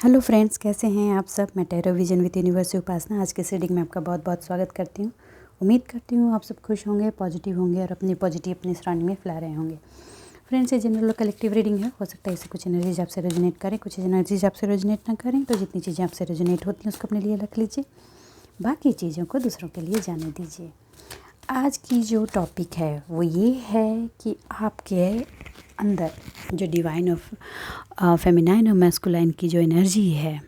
Hello friends, कैसे हैं आप सब। मैं टैरो विजन विद यूनिवर्स से उपासना आज के रीडिंग में आपका बहुत बहुत स्वागत करती हूँ। उम्मीद करती हूँ आप सब खुश होंगे, पॉजिटिव होंगे और अपनी पॉजिटिव अपने सराउंडिंग में फैला रहे होंगे। फ्रेंड्स, ये जनरल कलेक्टिव रीडिंग है। हो सकता है इससे कुछ एनर्जीज आपसे रेजोनेट करें, कुछ एनर्जीज आपसे रेजोनेट ना करें। तो जितनी चीज़ें आपसे रेजोनेट होती हैं उसको अपने लिए रख लीजिए, बाकी चीज़ों को दूसरों के लिए जाने दीजिए। आज की जो टॉपिक है वो ये है कि आपके अंदर जो डिवाइन ऑफ फेमिनाइन और मैस्कुलाइन की जो एनर्जी है,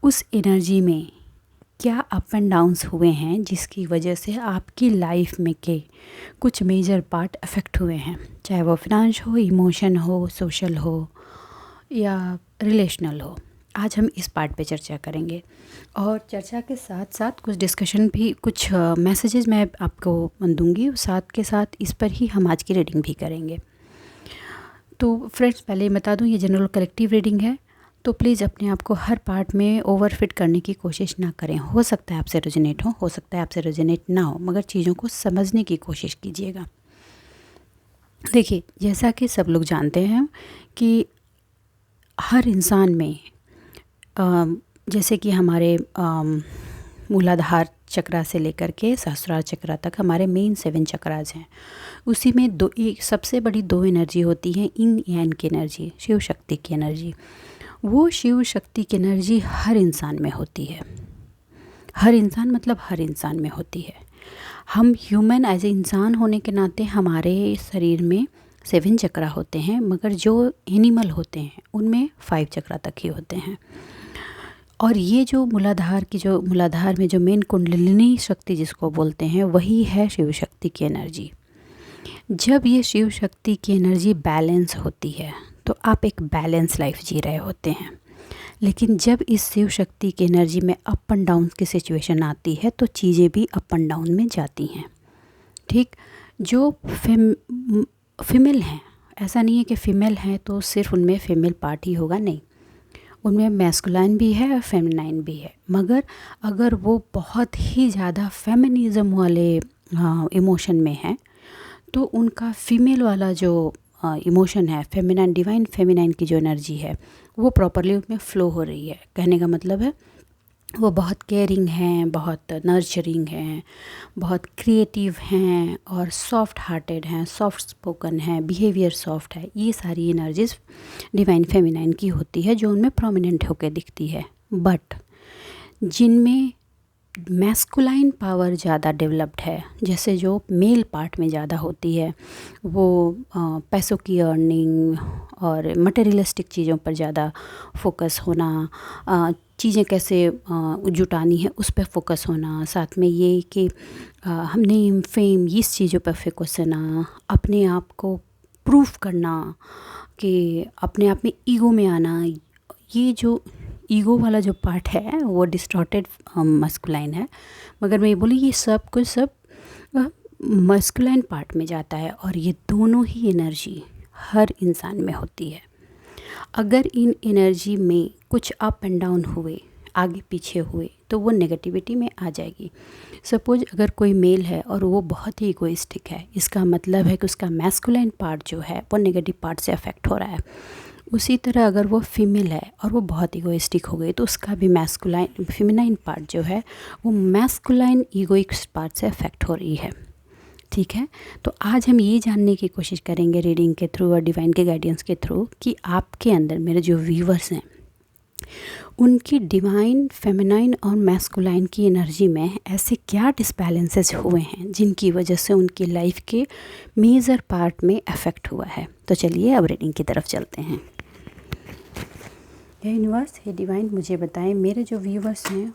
उस एनर्जी में क्या अप एंड डाउन्स हुए हैं जिसकी वजह से आपकी लाइफ में के कुछ मेजर पार्ट अफेक्ट हुए हैं, चाहे वो फिनांस हो, इमोशन हो, सोशल हो या रिलेशनल हो। आज हम इस पार्ट पे चर्चा करेंगे और चर्चा के साथ साथ कुछ डिस्कशन भी, कुछ मैसेजेस मैं आपको दूंगी, साथ के साथ इस पर ही हम आज की रीडिंग भी करेंगे। तो फ्रेंड्स, पहले ही बता दूं ये जनरल कलेक्टिव रीडिंग है, तो प्लीज़ अपने आप को हर पार्ट में ओवरफिट करने की कोशिश ना करें। हो सकता है आपसे रेजोनेट हो सकता है आपसे रेजोनेट ना हो, मगर चीज़ों को समझने की कोशिश कीजिएगा। देखिए, जैसा कि सब लोग जानते हैं कि हर इंसान में जैसे कि हमारे मूलाधार चक्रा से लेकर के सहस्रार चक्रा तक हमारे मेन 7 चक्रास हैं। उसी में एक सबसे बड़ी 2 एनर्जी होती हैं, इन यान की एनर्जी, शिव शक्ति की एनर्जी। वो शिव शक्ति की एनर्जी हर इंसान में होती है। हर इंसान मतलब हर इंसान में होती है। हम ह्यूमन एज ए इंसान होने के नाते हमारे शरीर में 7 चक्रा होते हैं, मगर जो एनिमल होते हैं उनमें 5 चक्रा तक ही होते हैं। और ये जो मूलाधार में जो मेन कुंडलिनी शक्ति जिसको बोलते हैं, वही है शिव शक्ति की एनर्जी। जब ये शिव शक्ति की एनर्जी बैलेंस होती है तो आप एक बैलेंस लाइफ जी रहे होते हैं। लेकिन जब इस शिव शक्ति की एनर्जी में अप एंड डाउन की सिचुएशन आती है तो चीज़ें भी अप एंड डाउन में जाती हैं। ठीक, जो फीमेल हैं, ऐसा नहीं है कि फ़ीमेल हैं तो सिर्फ उनमें फीमेल पार्ट ही होगा, नहीं, उनमें मैस्कुलाइन भी है और फेमिनाइन भी है। मगर अगर वो बहुत ही ज़्यादा फेमिनिज़म वाले इमोशन में है तो उनका फीमेल वाला जो इमोशन है, फेमिनाइन, डिवाइन फेमिनाइन की जो एनर्जी है, वो प्रॉपरली उसमें फ़्लो हो रही है। कहने का मतलब है वो बहुत केयरिंग हैं, बहुत नर्चरिंग हैं, बहुत क्रिएटिव हैं और सॉफ्ट हार्टेड हैं, सॉफ्ट स्पोकन हैं, बिहेवियर सॉफ्ट है। ये सारी एनर्जीज डिवाइन फेमिनाइन की होती है जो उनमें प्रोमिनेंट होकर दिखती है। बट जिनमें मैस्कुलाइन पावर ज़्यादा डेवलप्ड है, जैसे जो मेल पार्ट में ज़्यादा होती है, वो पैसों की अर्निंग और मटेरियलिस्टिक चीज़ों पर ज़्यादा फोकस होना, चीज़ें कैसे जुटानी है उस पर फोकस होना, साथ में ये कि हम नेम फेम इस चीज़ों पर फोकस होना, अपने आप को प्रूफ करना, कि अपने आप में ईगो में आना। ये जो ईगो वाला जो पार्ट है वो डिस्टॉर्टेड मस्कुलाइन है। मगर मैं ये बोली ये सब कुछ सब मस्कुलाइन पार्ट में जाता है और ये दोनों ही एनर्जी हर इंसान में होती है। अगर इन एनर्जी में कुछ अप एंड डाउन हुए, आगे पीछे हुए, तो वो नेगेटिविटी में आ जाएगी। सपोज अगर कोई मेल है और वो बहुत ही इगोइस्टिक है, इसका मतलब है कि उसका मैस्कुलाइन पार्ट जो है वो नेगेटिव पार्ट से अफेक्ट हो रहा है। उसी तरह अगर वो फीमेल है और वो बहुत इगोइस्टिक हो गई तो उसका भी मैस्कुलाइन फेमिनाइन पार्ट जो है वो मैस्कुलाइन ईगोइक पार्ट से अफेक्ट हो रही है। ठीक है, तो आज हम ये जानने की कोशिश करेंगे रीडिंग के थ्रू और डिवाइन के गाइडेंस के थ्रू कि आपके अंदर, मेरे जो व्यूवर्स हैं, उनकी डिवाइन फेमिनाइन और मैस्कुलाइन की एनर्जी में ऐसे क्या डिसबैलेंसेस हुए हैं जिनकी वजह से उनकी लाइफ के मेजर पार्ट में अफेक्ट हुआ है। तो चलिए अब रीडिंग की तरफ चलते हैं। हे यूनिवर्स, हे डिवाइन, मुझे बताएं मेरे जो व्यूवर्स हैं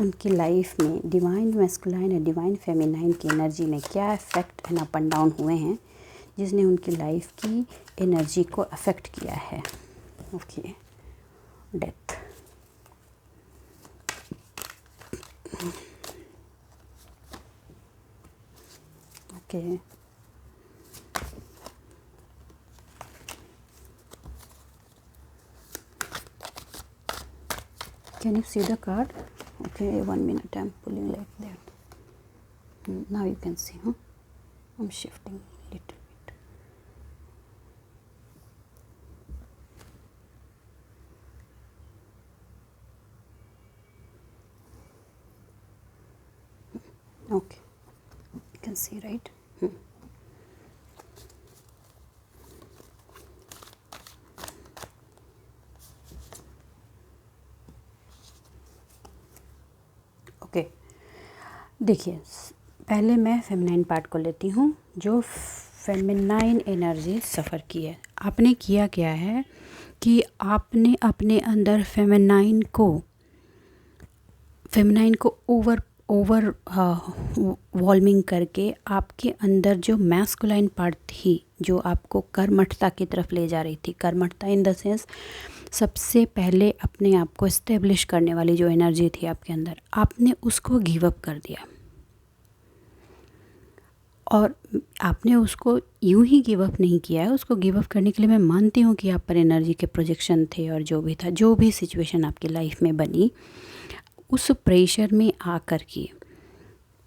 उनकी लाइफ में डिवाइन मैस्कुलाइन और डिवाइन फेमिनाइन की एनर्जी में क्या effect and up and down हुए हैं जिसने उनकी लाइफ की एनर्जी को अफेक्ट किया है। Okay, death. Okay, can you see the card? Okay, 1 minute, I'm pulling like that. Now you can see, huh? I'm shifting a little bit. Okay, you can see, right? Okay, देखिए, पहले मैं feminine part को लेती हूँ, जो feminine energy सफ़र की है। आपने किया क्या है कि आपने अपने अंदर फेमिनाइन को ओवर वॉल्मिंग करके आपके अंदर जो मैस्कुलाइन पार्ट थी, जो आपको कर्मठता की तरफ ले जा रही थी, कर्मठता इन द सेंस सबसे पहले अपने आप को इस्टेब्लिश करने वाली जो एनर्जी थी आपके अंदर, आपने उसको गिव अप कर दिया। और आपने उसको यूं ही गिव अप नहीं किया है, उसको गिव अप करने के लिए मैं मानती हूँ कि आप पर एनर्जी के प्रोजेक्शन थे, और जो भी था, जो भी सिचुएशन आपकी लाइफ में बनी, उस प्रेशर में आकर के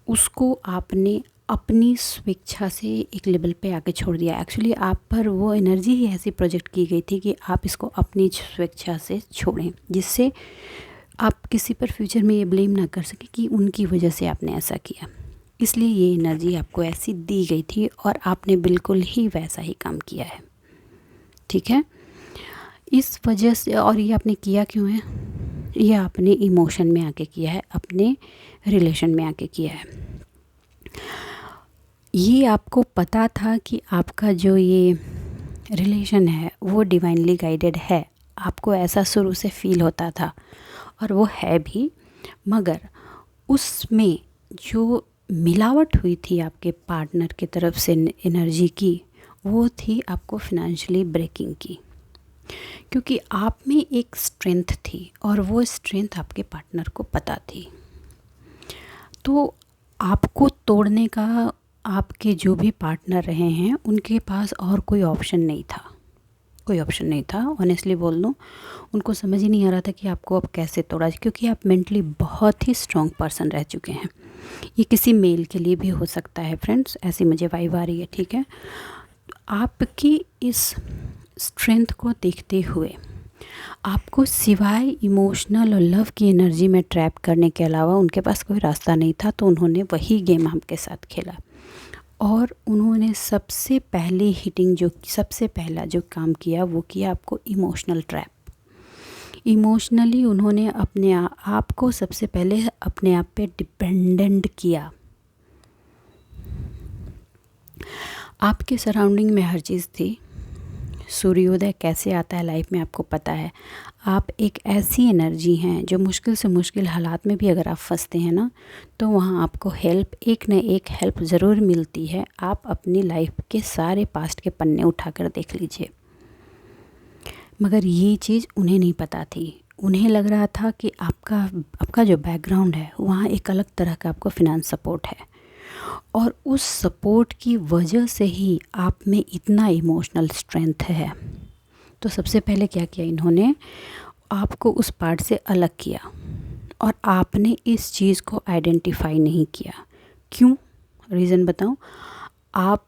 उसको आपने अपनी स्वेच्छा से एक लेवल पे आके छोड़ दिया। एक्चुअली आप पर वो एनर्जी ही ऐसी प्रोजेक्ट की गई थी कि आप इसको अपनी स्वेच्छा से छोड़ें, जिससे आप किसी पर फ्यूचर में ये ब्लेम ना कर सकें कि उनकी वजह से आपने ऐसा किया। इसलिए ये एनर्जी आपको ऐसी दी गई थी और आपने बिल्कुल ही वैसा ही काम किया है, ठीक है। इस वजह से, और ये आपने किया क्यों है, ये आपने इमोशन में आके किया है, अपने रिलेशन में आके किया है। ये आपको पता था कि आपका जो ये रिलेशन है वो डिवाइनली गाइडेड है, आपको ऐसा शुरू से फील होता था, और वो है भी, मगर उसमें जो मिलावट हुई थी आपके पार्टनर की तरफ से एनर्जी की, वो थी आपको फिनेंशियली ब्रेकिंग की, क्योंकि आप में एक स्ट्रेंथ थी और वो स्ट्रेंथ आपके पार्टनर को पता थी। तो आपको तोड़ने का आपके जो भी पार्टनर रहे हैं उनके पास और कोई ऑप्शन नहीं था, कोई ऑप्शन नहीं था। ऑनेस्टली बोल दूँ, उनको समझ ही नहीं आ रहा था कि आपको अब कैसे तोड़ा जाए, क्योंकि आप मेंटली बहुत ही स्ट्रॉन्ग पर्सन रह चुके हैं। ये किसी मेल के लिए भी हो सकता है फ्रेंड्स, ऐसी मुझे वाइब आ रही है, ठीक है। आपकी इस स्ट्रेंथ को देखते हुए आपको सिवाय इमोशनल और लव की एनर्जी में ट्रैप करने के अलावा उनके पास कोई रास्ता नहीं था, तो उन्होंने वही गेम आपके साथ खेला। और उन्होंने सबसे पहला जो काम किया वो किया आपको इमोशनल ट्रैप। इमोशनली उन्होंने अपने आप को सबसे पहले अपने आप पे डिपेंडेंट किया। आपके सराउंडिंग में हर चीज़ थी। सूर्योदय कैसे आता है लाइफ में आपको पता है। आप एक ऐसी एनर्जी हैं जो मुश्किल से मुश्किल हालात में भी अगर आप फंसते हैं ना, तो वहाँ आपको हेल्प, एक न एक हेल्प ज़रूर मिलती है। आप अपनी लाइफ के सारे पास्ट के पन्ने उठाकर देख लीजिए। मगर ये चीज़ उन्हें नहीं पता थी। उन्हें लग रहा था कि आपका जो बैकग्राउंड है वहाँ एक अलग तरह का आपको फिनांस सपोर्ट है, और उस सपोर्ट की वजह से ही आप में इतना इमोशनल स्ट्रेंथ है। तो सबसे पहले क्या किया इन्होंने, आपको उस पार्ट से अलग किया, और आपने इस चीज़ को आइडेंटिफाई नहीं किया। क्यों, रीज़न बताऊं। आप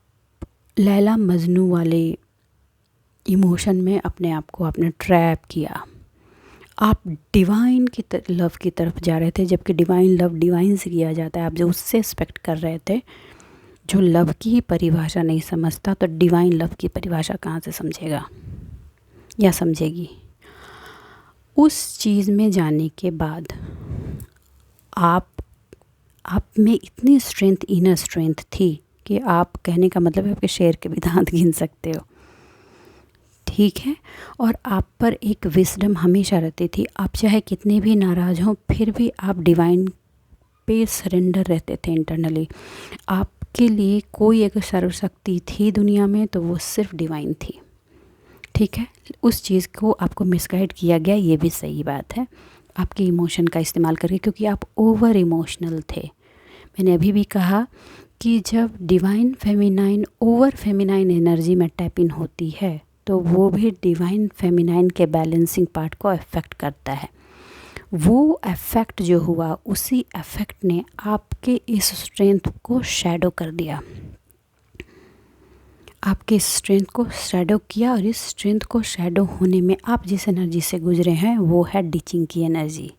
लैला मजनू वाले इमोशन में अपने आप को आपने ट्रैप किया। आप डिवाइन की लव की तरफ जा रहे थे, जबकि डिवाइन लव डिवाइन से किया जाता है। आप जो उससे एक्सपेक्ट कर रहे थे, जो लव की ही परिभाषा नहीं समझता, तो डिवाइन लव की परिभाषा कहाँ से समझेगा या समझेगी। उस चीज़ में जाने के बाद आप में इतनी स्ट्रेंथ, इनर स्ट्रेंथ थी कि आप, कहने का मतलब है, आपके शेर के भी दांत गिन सकते हो, ठीक है। और आप पर एक विजडम हमेशा रहती थी। आप चाहे कितने भी नाराज़ हों, फिर भी आप डिवाइन पे सरेंडर रहते थे इंटरनली। आपके लिए कोई अगर सर्वशक्ति थी दुनिया में तो वो सिर्फ डिवाइन थी, ठीक है। उस चीज़ को आपको मिसगाइड किया गया, ये भी सही बात है, आपके इमोशन का इस्तेमाल करके, क्योंकि आप ओवर इमोशनल थे। मैंने अभी भी कहा कि जब divine feminine over feminine energy में टैप इन होती है, तो वो भी डिवाइन फेमिनाइन के बैलेंसिंग पार्ट को अफेक्ट करता है। वो अफेक्ट जो हुआ, उसी अफेक्ट ने आपके इस स्ट्रेंथ को शैडो कर दिया, आपके स्ट्रेंथ को शैडो किया। और इस स्ट्रेंथ को शैडो होने में आप जिस एनर्जी से गुजरे हैं वो है डिचिंग की एनर्जी।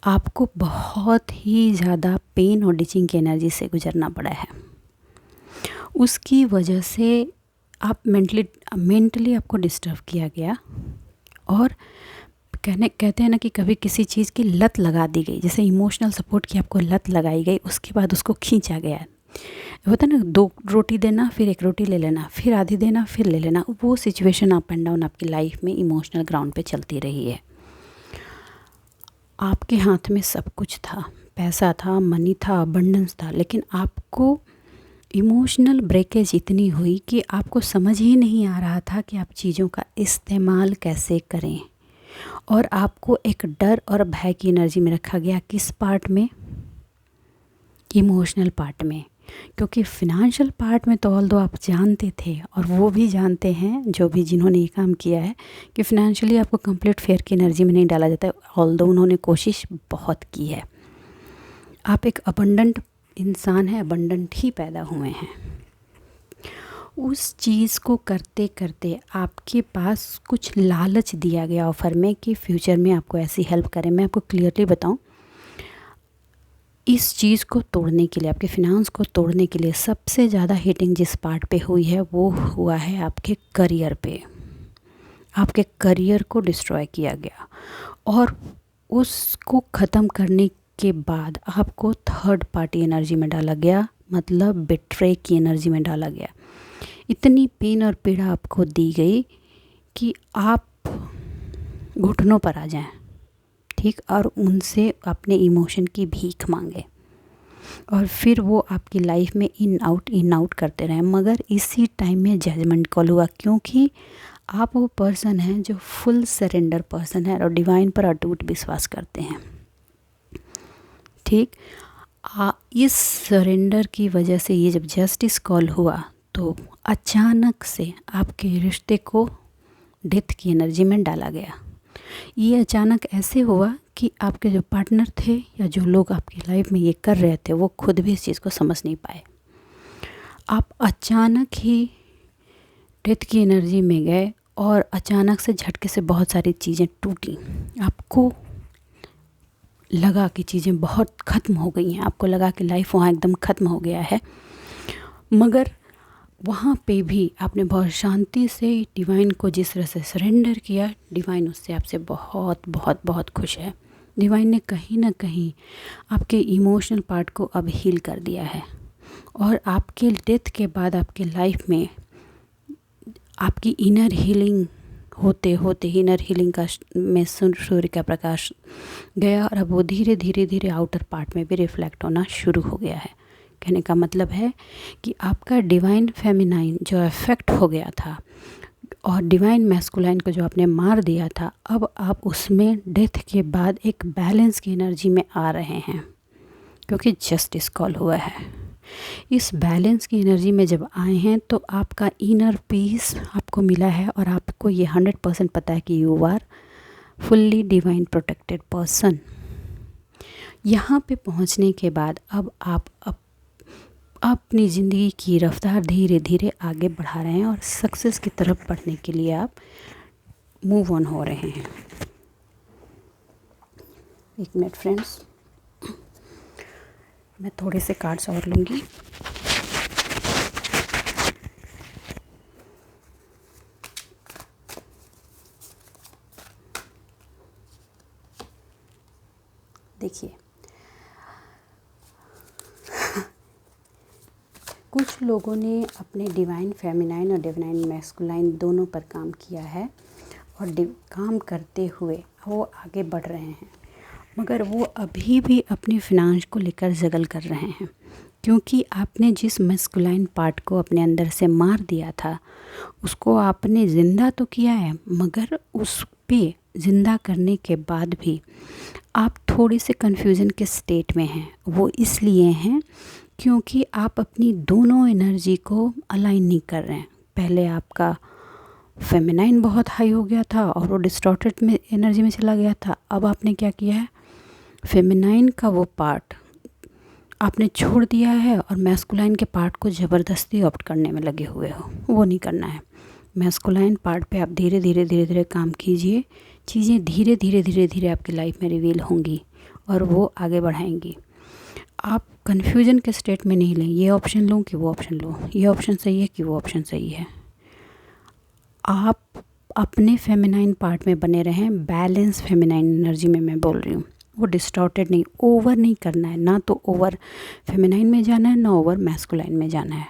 आपको बहुत ही ज़्यादा पेन और डिचिंग की एनर्जी से गुजरना पड़ा है। उसकी वजह से आप मेंटली आपको डिस्टर्ब किया गया, और कहते हैं ना कि कभी किसी चीज़ की लत लगा दी गई, जैसे इमोशनल सपोर्ट की आपको लत लगाई गई, उसके बाद उसको खींचा गया। होता है ना, 2 रोटी देना, फिर 1 रोटी ले लेना, फिर आधी देना, फिर ले लेना। वो सिचुएशन अप एंड डाउन आपकी लाइफ में इमोशनल ग्राउंड पे चलती रही है। आपके हाथ में सब कुछ था, पैसा था, मनी था, अबंडेंस था, लेकिन आपको इमोशनल ब्रेकेज इतनी हुई कि आपको समझ ही नहीं आ रहा था कि आप चीज़ों का इस्तेमाल कैसे करें। और आपको एक डर और भय की एनर्जी में रखा गया। किस पार्ट में? इमोशनल पार्ट में। क्योंकि फिनेंशियल पार्ट में तो ऑल्दो आप जानते थे, और वो भी जानते हैं जो भी जिन्होंने ये काम किया है, कि फिनेंशियली आपको कंप्लीट फेयर की एनर्जी में नहीं डाला जाता है। ऑल्दो उन्होंने कोशिश बहुत की है। आप एक अबंडेंट इंसान हैं, अबंडेंट ही पैदा हुए हैं। उस चीज़ को करते करते आपके पास कुछ लालच दिया गया ऑफ़र में कि फ्यूचर में आपको ऐसी हेल्प करें। मैं आपको क्लियरली बताऊं, इस चीज़ को तोड़ने के लिए, आपके फिनांस को तोड़ने के लिए सबसे ज़्यादा हिटिंग जिस पार्ट पे हुई है वो हुआ है आपके करियर पे। आपके करियर को डिस्ट्रॉय किया गया, और उसको ख़त्म करने के बाद आपको थर्ड पार्टी एनर्जी में डाला गया, मतलब बिट्रे की एनर्जी में डाला गया। इतनी पेन और पीड़ा आपको दी गई कि आप घुटनों पर आ जाएं, ठीक, और उनसे अपने इमोशन की भीख मांगे, और फिर वो आपकी लाइफ में इन आउट करते रहे। मगर इसी टाइम में जजमेंट कॉल हुआ, क्योंकि आप वो पर्सन हैं जो फुल सरेंडर पर्सन है और डिवाइन पर अटूट विश्वास करते हैं, ठीक। इस सरेंडर की वजह से ये जब जस्टिस कॉल हुआ तो अचानक से आपके रिश्ते को डेथ की एनर्जी में डाला गया। ये अचानक ऐसे हुआ कि आपके जो पार्टनर थे या जो लोग आपकी लाइफ में ये कर रहे थे वो खुद भी इस चीज़ को समझ नहीं पाए। आप अचानक ही डेथ की एनर्जी में गए, और अचानक से झटके से बहुत सारी चीज़ें टूटी। आपको लगा कि चीज़ें बहुत ख़त्म हो गई हैं, आपको लगा कि लाइफ वहाँ एकदम ख़त्म हो गया है। मगर वहाँ पे भी आपने बहुत शांति से डिवाइन को जिस तरह से सरेंडर किया, डिवाइन उससे आपसे बहुत बहुत बहुत खुश है। डिवाइन ने कहीं ना कहीं आपके इमोशनल पार्ट को अब हील कर दिया है, और आपके डेथ के बाद आपके लाइफ में आपकी इनर हीलिंग होते होते इनर हीलिंग का में सूर्य का प्रकाश गया, और अब वो धीरे धीरे धीरे आउटर पार्ट में भी रिफ्लेक्ट होना शुरू हो गया है। कहने का मतलब है कि आपका डिवाइन फेमिनाइन जो इफेक्ट हो गया था, और डिवाइन मैस्कुलाइन को जो आपने मार दिया था, अब आप उसमें डेथ के बाद एक बैलेंस की एनर्जी में आ रहे हैं, क्योंकि जस्टिस कॉल हुआ है। इस बैलेंस की एनर्जी में जब आए हैं तो आपका इनर पीस आपको मिला है, और आपको ये 100% पता है कि you are fully divine protected person. यहाँ पे पहुँचने के बाद अब आप अपनी ज़िंदगी की रफ्तार धीरे धीरे आगे बढ़ा रहे हैं, और सक्सेस की तरफ बढ़ने के लिए आप मूव ऑन हो रहे हैं। एक मिनट फ्रेंड्स, मैं थोड़े से कार्ड्स और लूँगी। देखिए, कुछ लोगों ने अपने डिवाइन फेमिनाइन और डिवाइन मैस्कुलाइन दोनों पर काम किया है, और काम करते हुए वो आगे बढ़ रहे हैं, मगर वो अभी भी अपनी फिनांस को लेकर जगल कर रहे हैं, क्योंकि आपने जिस मैस्कुलाइन पार्ट को अपने अंदर से मार दिया था उसको आपने ज़िंदा तो किया है, मगर उस पे ज़िंदा करने के बाद भी आप थोड़ी से कन्फ्यूज़न के स्टेट में हैं। वो इसलिए हैं क्योंकि आप अपनी दोनों एनर्जी को अलाइन नहीं कर रहे हैं। पहले आपका फेमिनाइन बहुत हाई हो गया था और वो डिस्टॉर्टेड में एनर्जी में चला गया था। अब आपने क्या किया है, फेमिनाइन का वो पार्ट आपने छोड़ दिया है और मैस्कुलाइन के पार्ट को ज़बरदस्ती ऑप्ट करने में लगे हुए हो। वो नहीं करना है। मैस्कुलाइन पार्ट पे आप धीरे धीरे काम कीजिए, चीज़ें धीरे धीरे धीरे धीरे आपकी लाइफ में रिवील होंगी और वो आगे बढ़ाएंगी। आप कन्फ्यूजन के स्टेट में नहीं लें, ये ऑप्शन लूँ कि वो ऑप्शन लूँ, ये ऑप्शन सही है कि वो ऑप्शन सही है। आप अपने फेमिनाइन पार्ट में बने रहें, बैलेंस फेमिनाइन एनर्जी में मैं बोल रही हूँ। वो डिस्टॉर्टेड नहीं, ओवर नहीं करना है, ना तो ओवर फेमिनाइन में जाना है ना ओवर मैस्कुलाइन में जाना है।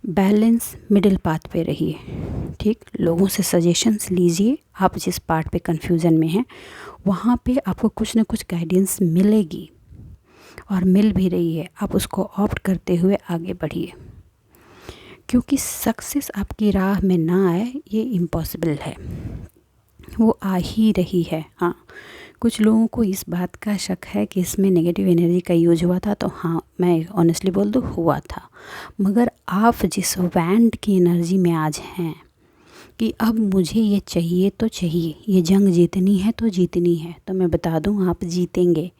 बैलेंस मिडिल पाथ पे रहिए, ठीक। लोगों से सजेशंस लीजिए, आप जिस पार्ट पे कंफ्यूजन में हैं वहाँ पे आपको कुछ ना कुछ गाइडेंस मिलेगी और मिल भी रही है। आप उसको ऑप्ट करते हुए आगे बढ़िए, क्योंकि सक्सेस आपकी राह में ना आए ये इम्पॉसिबल है, वो आ ही रही है। हाँ, कुछ लोगों को इस बात का शक है कि इसमें नेगेटिव एनर्जी का यूज हुआ था, तो हाँ मैं ऑनेस्टली बोल दूँ हुआ था। मगर आप जिस बैंड की एनर्जी में आज हैं कि अब मुझे ये चाहिए तो चाहिए, ये जंग जीतनी है तो जीतनी है, तो मैं बता दूँ आप जीतेंगे।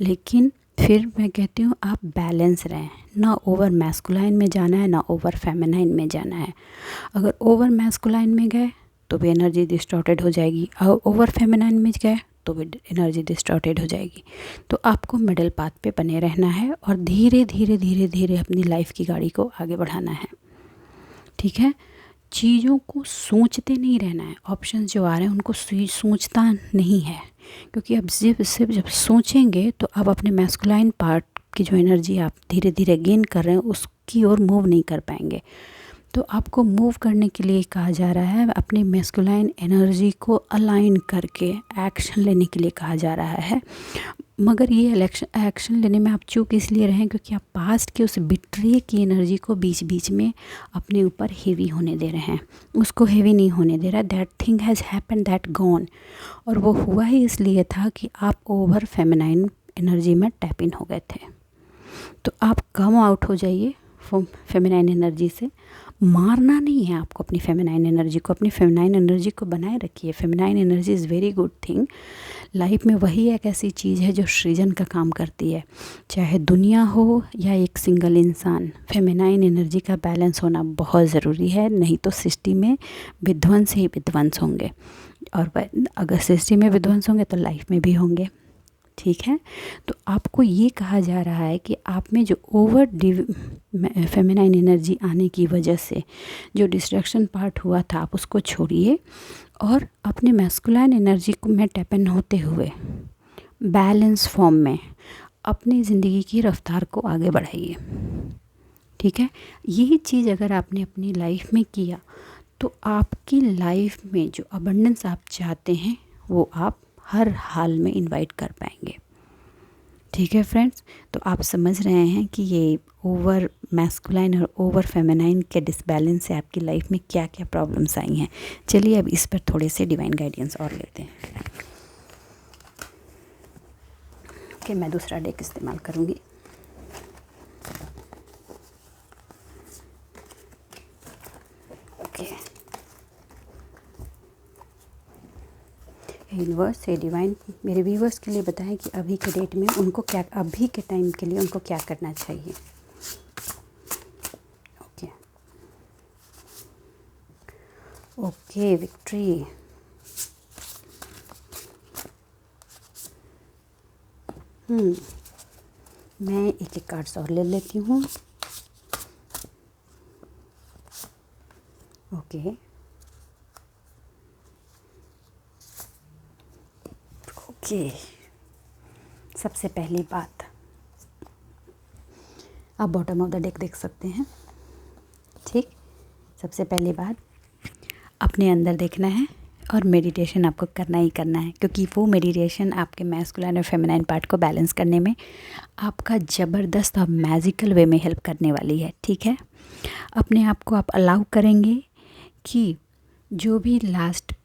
लेकिन फिर मैं कहती हूँ आप बैलेंस रहें, ना ओवर मैस्कुलाइन में जाना है ना ओवर फेमिनाइन में जाना है। अगर ओवर मैस्कुलाइन में गए तो भी एनर्जी डिस्टॉर्टेड हो जाएगी, और ओवर फेमिनाइन में गए तो भी एनर्जी डिस्टॉर्टेड हो जाएगी। तो आपको मिडिल पाथ पे बने रहना है और धीरे धीरे धीरे धीरे अपनी लाइफ की गाड़ी को आगे बढ़ाना है, ठीक है। चीज़ों को सोचते नहीं रहना है, ऑप्शंस जो आ रहे हैं उनको सोचता नहीं है, क्योंकि अब सिर्फ जब सोचेंगे तो आप अपने मैस्कुलाइन पार्ट की जो एनर्जी आप धीरे धीरे गेन कर रहे हैं उसकी ओर मूव नहीं कर पाएंगे। तो आपको मूव करने के लिए कहा जा रहा है, अपनी मैस्कुलाइन एनर्जी को अलाइन करके एक्शन लेने के लिए कहा जा रहा है। मगर ये एक्शन लेने में आप चूक इसलिए रहें क्योंकि आप पास्ट की उस बिट्रे की एनर्जी को बीच बीच में अपने ऊपर हेवी होने दे रहे हैं। उसको हेवी नहीं होने दे रहा, that thing has happened, that gone. और वो हुआ ही इसलिए था कि आप ओवर फेमिनाइन एनर्जी में टैप इन हो गए थे। तो आप कम आउट हो जाइए फेमिनाइन एनर्जी से। मारना नहीं है आपको अपनी फेमिनाइन एनर्जी को, अपनी फेमिनाइन एनर्जी को बनाए रखिए। Feminine energy is very good thing. Life में वही एक ऐसी चीज़ है जो सृजन का काम करती है, चाहे दुनिया हो या एक सिंगल इंसान। फेमिनाइन एनर्जी का बैलेंस होना बहुत ज़रूरी है, नहीं तो सृष्टि में विध्वंस ही विध्वंस होंगे, और अगर सृष्टि में विध्वंस होंगे तो लाइफ में भी होंगे, ठीक है। तो आपको ये कहा जा रहा है कि आप में जो ओवर फेमिनाइन एनर्जी आने की वजह से जो डिस्ट्रैक्शन पार्ट हुआ था आप उसको छोड़िए और अपने मैस्कुलाइन एनर्जी को में टैप इन होते हुए बैलेंस फॉर्म में अपनी ज़िंदगी की रफ्तार को आगे बढ़ाइए, ठीक है। यही चीज़ अगर आपने अपनी लाइफ में किया तो आपकी लाइफ में जो अबंडेंस आप चाहते हैं वो आप हर हाल में इनवाइट कर पाएंगे, ठीक है फ्रेंड्स। तो आप समझ रहे हैं कि ये ओवर मैस्कुलाइन और ओवर फेमिनाइन के डिसबैलेंस से आपकी लाइफ में क्या क्या प्रॉब्लम्स आई हैं। चलिए अब इस पर थोड़े से डिवाइन गाइडेंस और लेते हैं। कि मैं दूसरा डेक इस्तेमाल करूँगी। ओके, यूनिवर्स से डिवाइन मेरे व्यूवर्स के लिए बताएं कि अभी के डेट में उनको क्या, अभी के टाइम के लिए उनको क्या करना चाहिए। Okay okay, victory. मैं एक एक कार्ड्स और ले लेती हूँ। ओके ओके, सबसे पहली बात, आप बॉटम ऑफ द डेक देख सकते हैं, ठीक। सबसे पहली बात, अपने अंदर देखना है और मेडिटेशन आपको करना ही करना है, क्योंकि वो मेडिटेशन आपके मैस्कुलाइन और फेमिनाइन पार्ट को बैलेंस करने में आपका ज़बरदस्त और मैजिकल वे में हेल्प करने वाली है, ठीक है। अपने आप को आप अलाउ करेंगे कि जो भी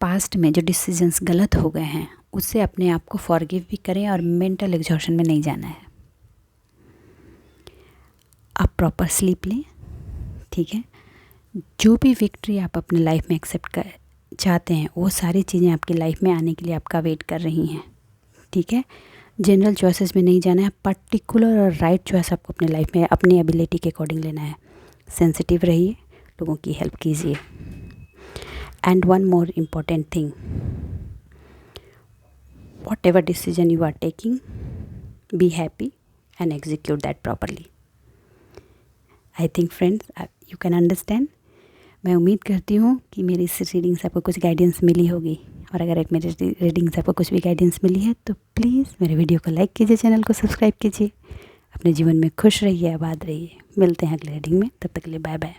पास्ट में जो डिसीजंस गलत हो गए हैं उससे अपने आप को फॉरगिव भी करें और मेंटल एग्जॉशन में नहीं जाना है। आप प्रॉपर स्लीप लें, ठीक है। जो भी विक्ट्री आप अपनी लाइफ में एक्सेप्ट कर चाहते हैं वो सारी चीज़ें आपकी लाइफ में आने के लिए आपका वेट कर रही हैं, ठीक है। जनरल चॉइसेस में नहीं जाना है, पर्टिकुलर और राइट चॉइस आपको अपनी लाइफ में अपनी एबिलिटी के अकॉर्डिंग लेना है। सेंसिटिव रहिए, लोगों की हेल्प कीजिए। And one more important thing, whatever decision you are taking, be happy and execute that properly. I think friends you can understand. मैं उम्मीद करती हूँ कि मेरी इस रीडिंग से आपको कुछ गाइडेंस मिली होगी, और अगर एक मेरी रीडिंग से आपको कुछ भी गाइडेंस मिली है तो प्लीज़ मेरे वीडियो को लाइक कीजिए, चैनल को सब्सक्राइब कीजिए। अपने जीवन में खुश रहिए, आबाद रहिए। मिलते हैं अगले रीडिंग में, तब तक के लिए बाय बाय।